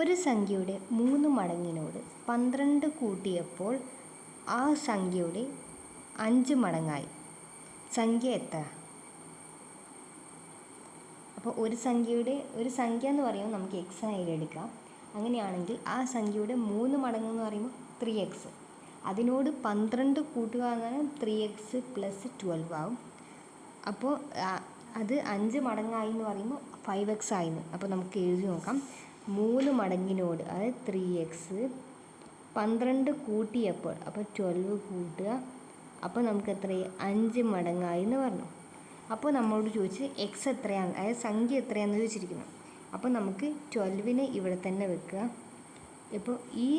ഒരു സംഖ്യയുടെ 3 മടങ്ങിനോട് 12 കൂട്ടിയപ്പോൾ ആ സംഖ്യയുടെ 5 മടങ്ങായി. സംഖ്യ എത്ര? അപ്പോൾ ഒരു സംഖ്യ എന്ന് പറയുമ്പോൾ നമുക്ക് എക്സ് ആയി എടുക്കാം. അങ്ങനെയാണെങ്കിൽ ആ സംഖ്യയുടെ 3 മടങ്ങ് എന്ന് പറയുമ്പോൾ 3x. അതിനോട് 12 കൂട്ടുക എന്നാൽ 3x + 12 ആവും. അപ്പോൾ അത് 5 മടങ്ങായി എന്ന് പറയുമ്പോൾ 5x ആയിരുന്നു. അപ്പോൾ നമുക്ക് എഴുതി നോക്കാം. 3 മടങ്ങിനോട് അതായത് 3x 12 കൂട്ടിയപ്പോൾ അപ്പോൾ 12 കൂട്ടുക, അപ്പോൾ നമുക്ക് എത്രയായി? 5 മടങ്ങായി എന്ന് പറഞ്ഞു. അപ്പോൾ നമ്മളോട് ചോദിച്ച് എക്സ് എത്രയാണ്, അതായത് സംഖ്യ എത്രയാണെന്ന് ചോദിച്ചിരിക്കുന്നു. അപ്പോൾ നമുക്ക് 12നെ ഇവിടെ തന്നെ വെക്കുക. ഇപ്പോൾ ഈ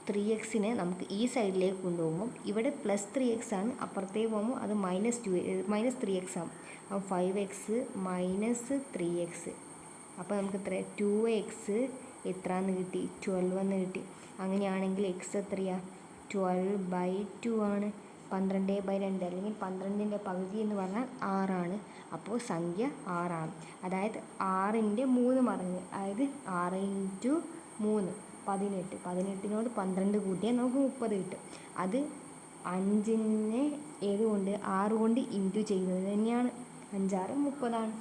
3xനെ നമുക്ക് ഈ സൈഡിലേക്ക് കൊണ്ടുപോകുമ്പോൾ ഇവിടെ +3x ആണ്, അപ്പുറത്തേക്ക് പോകുമ്പോൾ അത് -3x ആവും. അപ്പോൾ 5x - 3x. അപ്പോൾ നമുക്ക് എത്ര? 2x എത്രയെന്ന് കിട്ടി? 12 എന്ന് കിട്ടി. അങ്ങനെയാണെങ്കിൽ എക്സ് എത്രയാണ്? 12/2 ആണ്. 12/2 അല്ലെങ്കിൽ 12ൻ്റെ പകുതി എന്ന് പറഞ്ഞാൽ 6 ആണ്. അപ്പോൾ സംഖ്യ 6 ആണ്. അതായത് 6ൻ്റെ 3 മടങ്ങ്, അതായത് 6 × 3 18. 18നോട് 12 കൂട്ടിയാൽ നമുക്ക് 30 കിട്ടും. അത് 5നെ 6 കൊണ്ട് ഇൻറ്റു ചെയ്യുന്നത് തന്നെയാണ്. 5×6 = 30 ആണ്.